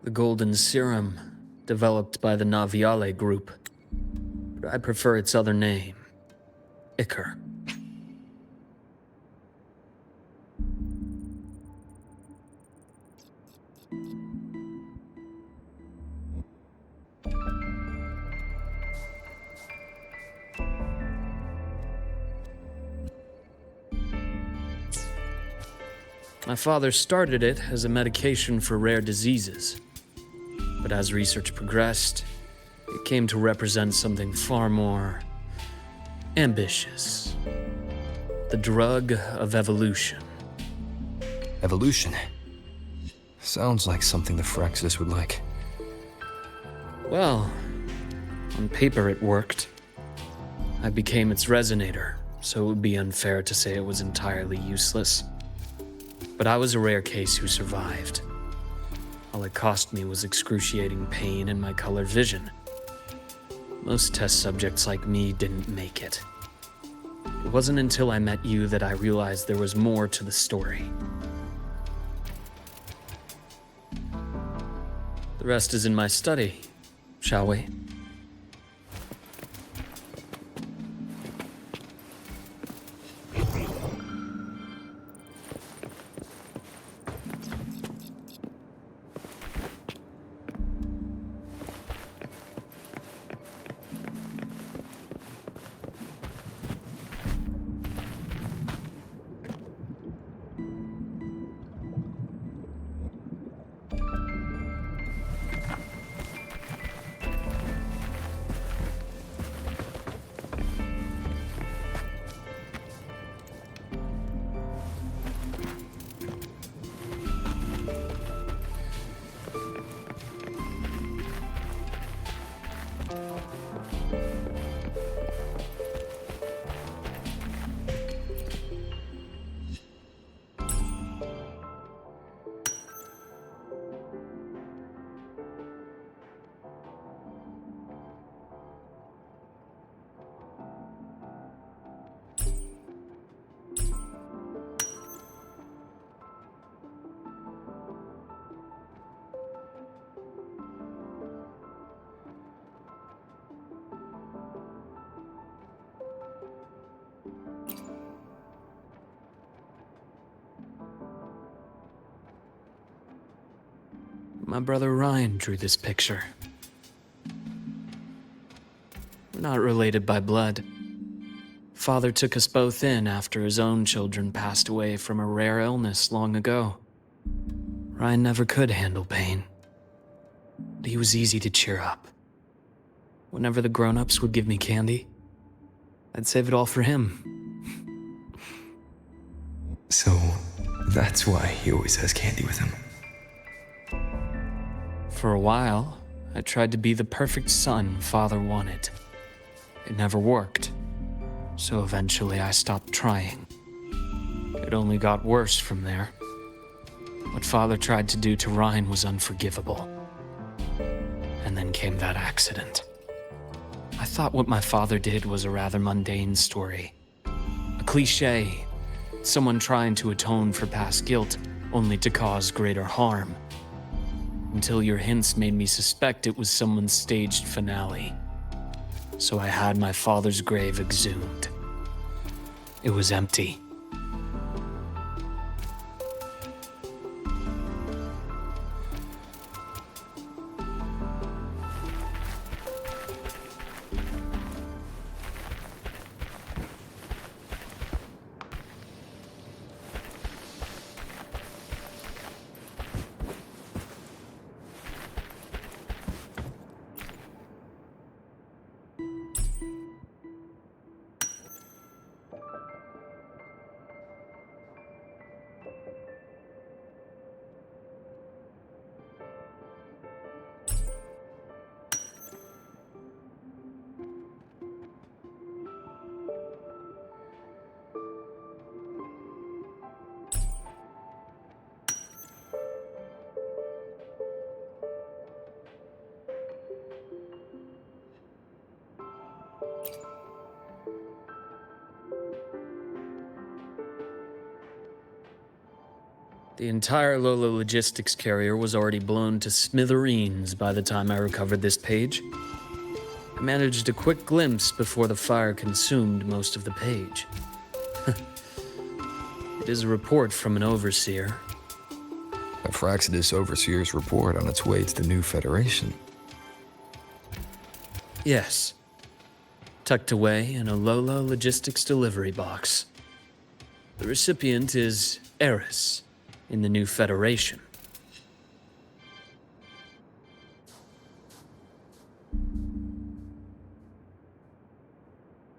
The golden serum, developed by the Naviale group. But I prefer its other name, Ichor. My father started it as a medication for rare diseases. But as research progressed, it came to represent something far more ambitious. The drug of evolution. Evolution? Sounds like something the Phyrexis would like. Well, on paper it worked. I became its resonator, so it would be unfair to say it was entirely useless. But I was a rare case who survived. All it cost me was excruciating pain and my color vision. Most test subjects like me didn't make it. It wasn't until I met you that I realized there was more to the story. The rest is in my study, shall we? My brother Ryan drew this picture. We're not related by blood. Father took us both in after his own children passed away from a rare illness long ago. Ryan never could handle pain, but he was easy to cheer up. Whenever the grown-ups would give me candy, I'd save it all for him. So, that's why he always has candy with him. For a while, I tried to be the perfect son Father wanted. It never worked, so eventually I stopped trying. It only got worse from there. What Father tried to do to Ryan was unforgivable. And then came that accident. I thought what my father did was a rather mundane story. A cliché, someone trying to atone for past guilt only to cause greater harm. Until your hints made me suspect it was someone's staged finale. So I had my father's grave exhumed. It was empty. The entire Lola logistics carrier was already blown to smithereens by the time I recovered this page. I managed a quick glimpse before the fire consumed most of the page. It is a report from an overseer. A Fraxidus Overseer's report on its way to the new Federation. Yes. Tucked away in a Lola logistics delivery box. The recipient is Eris in the new Federation.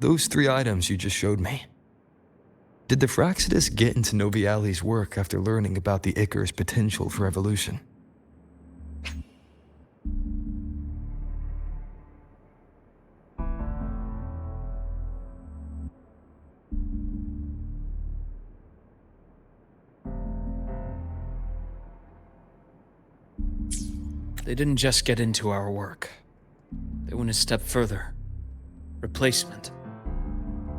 Those 3 items you just showed me. Did the Fraxidus get into Noviali's work after learning about the Icar's potential for evolution? They didn't just get into our work. They went a step further. Replacement.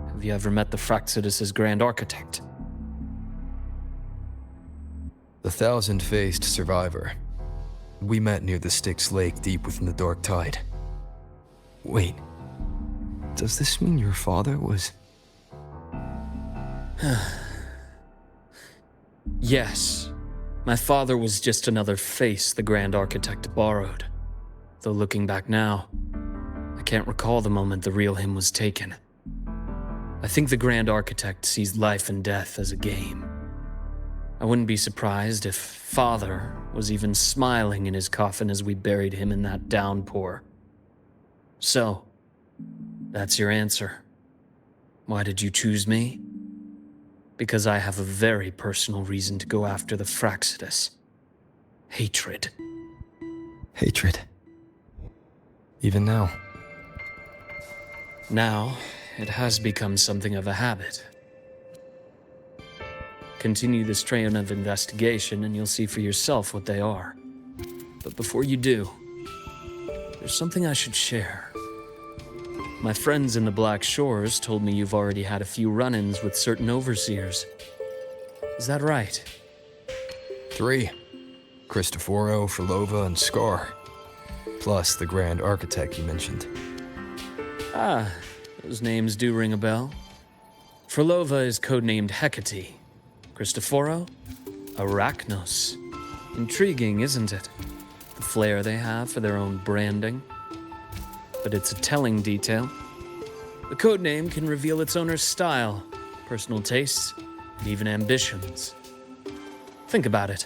Have you ever met the Fraxidus' Grand Architect? The thousand-faced survivor. We met near the Styx Lake deep within the Dark Tide. Wait. Does this mean your father was... Yes. My father was just another face the Grand Architect borrowed. Though looking back now, I can't recall the moment the real him was taken. I think the Grand Architect sees life and death as a game. I wouldn't be surprised if Father was even smiling in his coffin as we buried him in that downpour. So, that's your answer. Why did you choose me? Because I have a very personal reason to go after the Fraxidus. Hatred. hatred? Even now? Now, it has become something of a habit. Continue this train of investigation and you'll see for yourself what they are. But before you do, there's something I should share. My friends in the Black Shores told me you've already had a few run-ins with certain overseers. Is that right? 3. Cristoforo, Frolova, and Scar. Plus the Grand Architect you mentioned. Ah, those names do ring a bell. Frolova is codenamed Hecate. Cristoforo? Arachnos. Intriguing, isn't it? The flair they have for their own branding. But it's a telling detail. The codename can reveal its owner's style, personal tastes, and even ambitions. Think about it.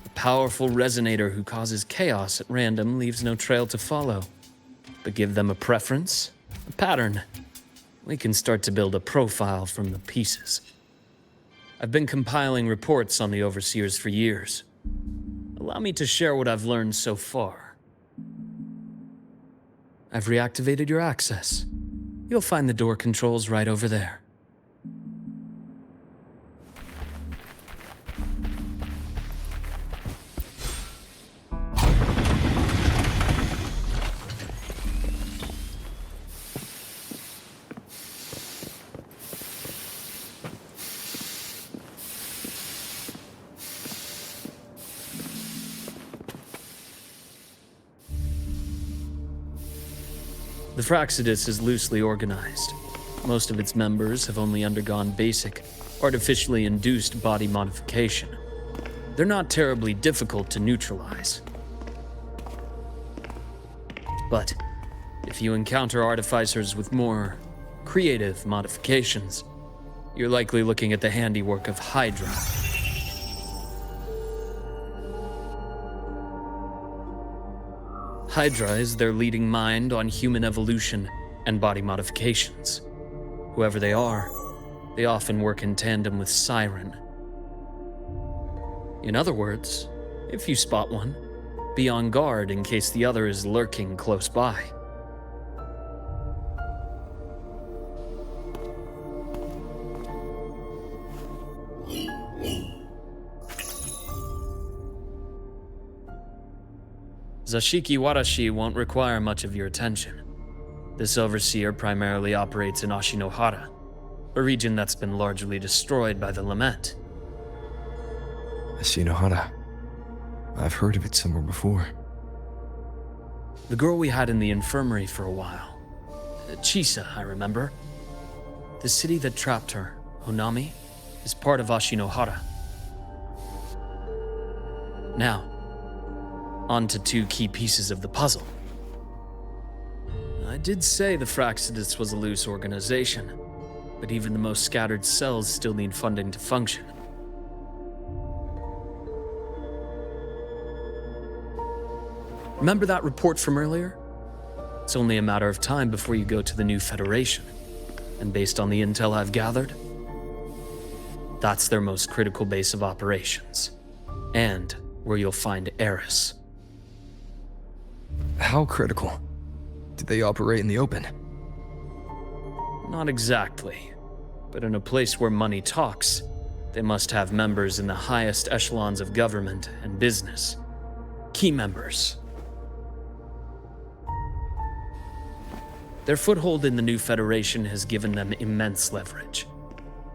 A powerful resonator who causes chaos at random leaves no trail to follow. But give them a preference, a pattern. We can start to build a profile from the pieces. I've been compiling reports on the Overseers for years. Allow me to share what I've learned so far. I've reactivated your access. You'll find the door controls right over there. The Fraxidus is loosely organized. Most of its members have only undergone basic, artificially induced body modification. They're not terribly difficult to neutralize. But if you encounter artificers with more creative modifications, you're likely looking at the handiwork of Hydra. Hydra is their leading mind on human evolution and body modifications. Whoever they are, they often work in tandem with Siren. In other words, if you spot one, be on guard in case the other is lurking close by. Zashiki Warashi won't require much of your attention. This overseer primarily operates in Ashinohara, a region that's been largely destroyed by the Lament. Shinohara. I've heard of it somewhere before. The girl we had in the infirmary for a while. Chisa, I remember. The city that trapped her, Honami, is part of Ashinohara. Now, on to two key pieces of the puzzle. I did say the Fraxidus was a loose organization, but even the most scattered cells still need funding to function. Remember that report from earlier? It's only a matter of time before you go to the new Federation. And based on the intel I've gathered, that's their most critical base of operations. And where you'll find Eris. How critical? Do they operate in the open? Not exactly. But in a place where money talks, they must have members in the highest echelons of government and business. Key members. Their foothold in the new Federation has given them immense leverage.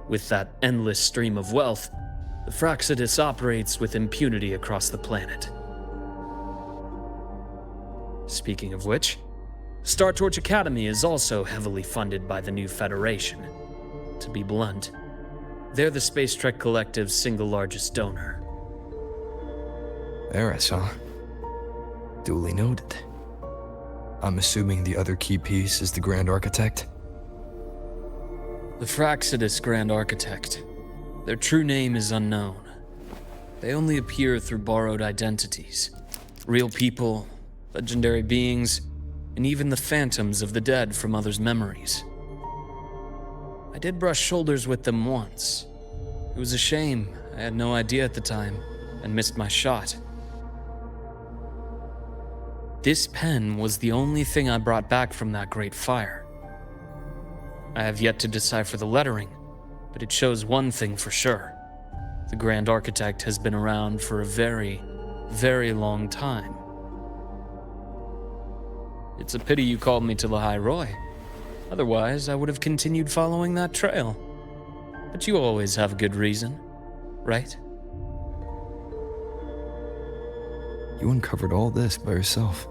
With that endless stream of wealth, the Fraxidus operates with impunity across the planet. Speaking of which, Star Torch Academy is also heavily funded by the new Federation. To be blunt, they're the Space Trek Collective's single largest donor. Eris, huh? Duly noted. I'm assuming the other key piece is the Grand Architect? The Fraxidus Grand Architect. Their true name is unknown. They only appear through borrowed identities. Real people, legendary beings, and even the phantoms of the dead from others' memories. I did brush shoulders with them once. It was a shame. I had no idea at the time, and missed my shot. This pen was the only thing I brought back from that great fire. I have yet to decipher the lettering, but it shows one thing for sure. The Grand Architect has been around for a very, very long time. It's a pity you called me to the High Roy. Otherwise, I would have continued following that trail. But you always have a good reason, right? You uncovered all this by yourself.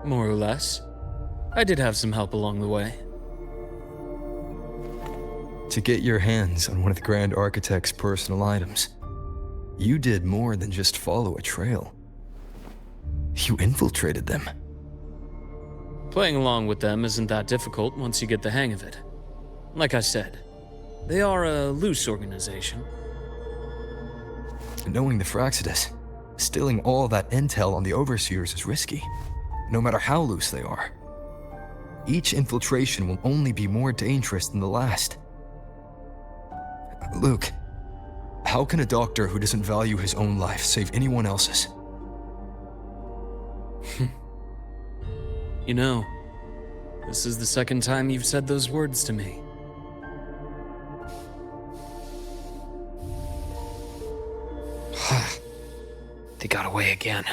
More or less. I did have some help along the way. To get your hands on one of the Grand Architect's personal items, you did more than just follow a trail. You infiltrated them. Playing along with them isn't that difficult once you get the hang of it. Like I said, they are a loose organization. Knowing the Fraxidus, stealing all that intel on the Overseers is risky, no matter how loose they are. Each infiltration will only be more dangerous than the last. Luke, how can a doctor who doesn't value his own life save anyone else's? You know, this is the second time you've said those words to me. They got away again.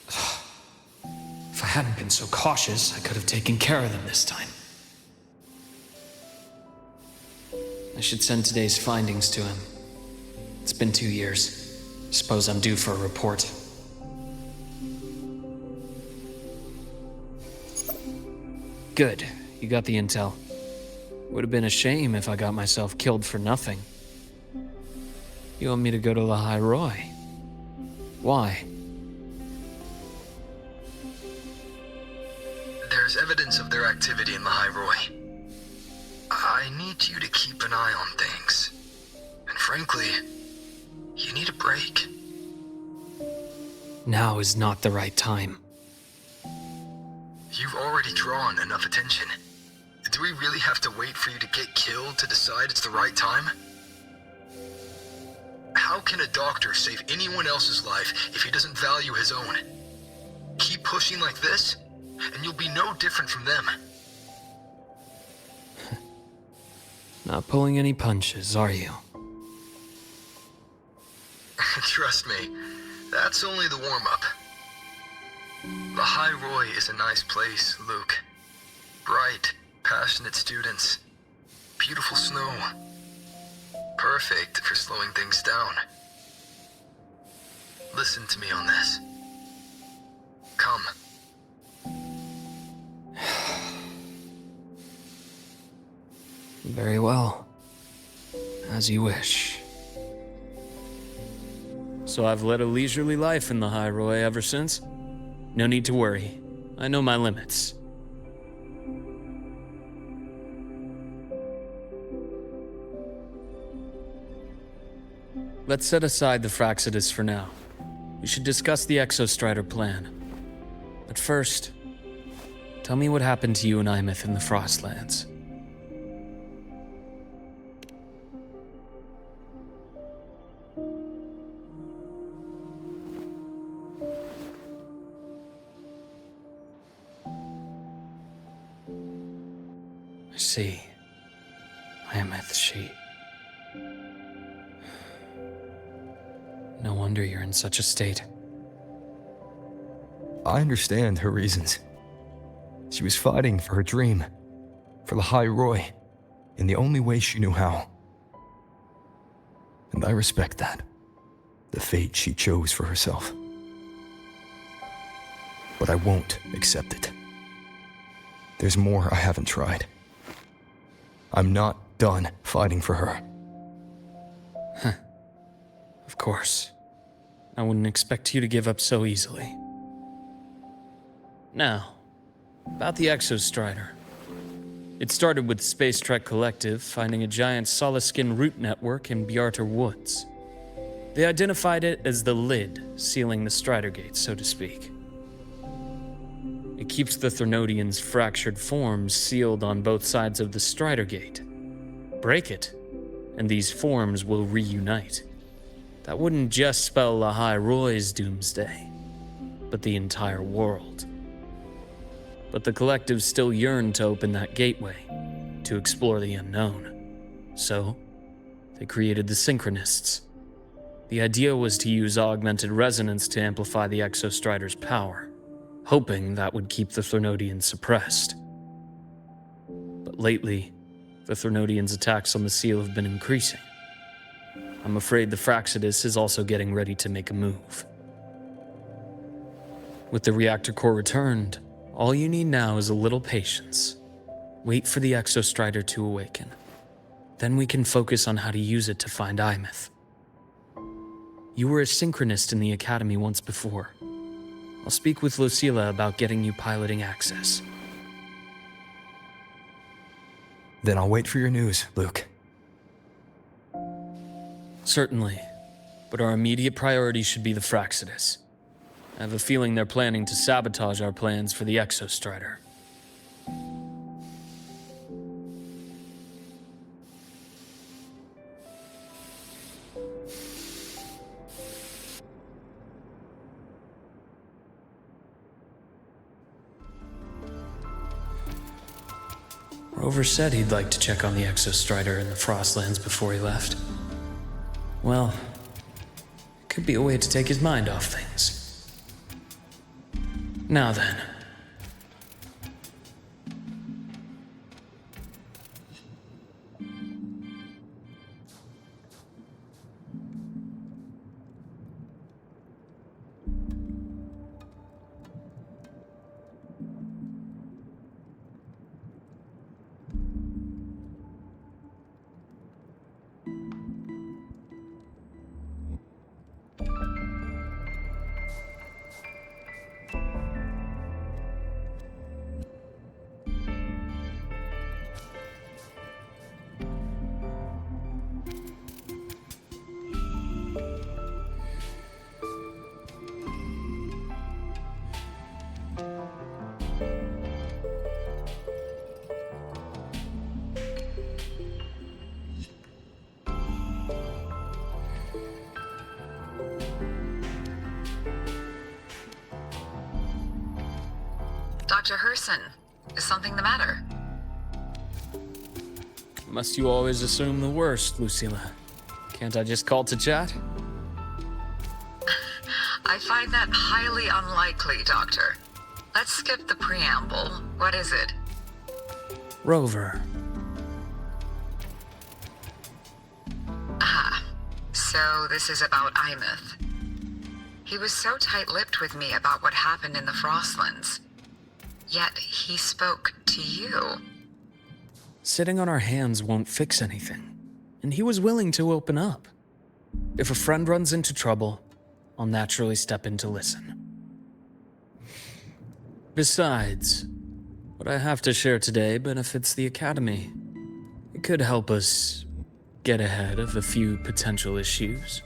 If I hadn't been so cautious, I could have taken care of them this time. I should send today's findings to him. It's been 2 years. Suppose I'm due for a report. Good. You got the intel. Would have been a shame if I got myself killed for nothing. You want me to go to the High Roy? Why? There's evidence of their activity in the High Roy. I need you to keep an eye on things. And frankly, you need a break. Now is not the right time. You've already drawn enough attention. Do we really have to wait for you to get killed to decide it's the right time? How can a doctor save anyone else's life if he doesn't value his own? Keep pushing like this, and you'll be no different from them. Not pulling any punches, are you? Trust me, that's only the warm-up. The High Roy is a nice place, Luke. Bright, passionate students. Beautiful snow. perfect for slowing things down. Listen to me on this. Come. Very well. As you wish. So I've led a leisurely life in the High Roy ever since. No need to worry. I know my limits. Let's set aside the Fraxidus for now. We should discuss the Exostrider plan. But first, tell me what happened to you and Imeth in the Frostlands. I see. Imeth, she... No wonder you're in such a state. I understand her reasons. She was fighting for her dream, for the High Roy, in the only way she knew how. And I respect that. The fate she chose for herself. But I won't accept it. There's more I haven't tried. I'm not done fighting for her. Of course. I wouldn't expect you to give up so easily. Now, about the Exostrider. It started with Space Trek Collective finding a giant Solaskin root network in Bjarter Woods. They identified it as the lid, sealing the Strider Gate, so to speak. It keeps the Threnodians' fractured forms sealed on both sides of the Strider Gate. Break it, and these forms will reunite. That wouldn't just spell the High Roy's doomsday, but the entire world. But the Collective still yearned to open that gateway, to explore the unknown. So, they created the Synchronists. The idea was to use augmented resonance to amplify the Exostrider's power, hoping that would keep the Threnodians suppressed. But lately, the Threnodians' attacks on the seal have been increasing. I'm afraid the Fraxidus is also getting ready to make a move. With the reactor core returned, all you need now is a little patience. Wait for the Exostrider to awaken. Then we can focus on how to use it to find Imeth. You were a synchronist in the Academy once before. I'll speak with Lucilla about getting you piloting access. Then I'll wait for your news, Luke. Certainly, but our immediate priority should be the Fraxidus. I have a feeling they're planning to sabotage our plans for the Exostrider. Rover said he'd like to check on the Exostrider in the Frostlands before he left. Well, it could be a way to take his mind off things. Now then. Dr. Herson, is something the matter? Must you always assume the worst, Lucilla? Can't I just call to chat? I find that highly unlikely, Doctor. Let's skip the preamble. What is it? Rover. So this is about Imeth. He was so tight-lipped with me about what happened in the Frostlands. Yet he spoke to you. Sitting on our hands won't fix anything, and he was willing to open up. If a friend runs into trouble, I'll naturally step in to listen. Besides, what I have to share today benefits the Academy. It could help us get ahead of a few potential issues.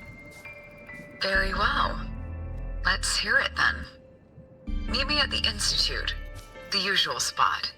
Very well. Let's hear it then. Meet me at the Institute, the usual spot.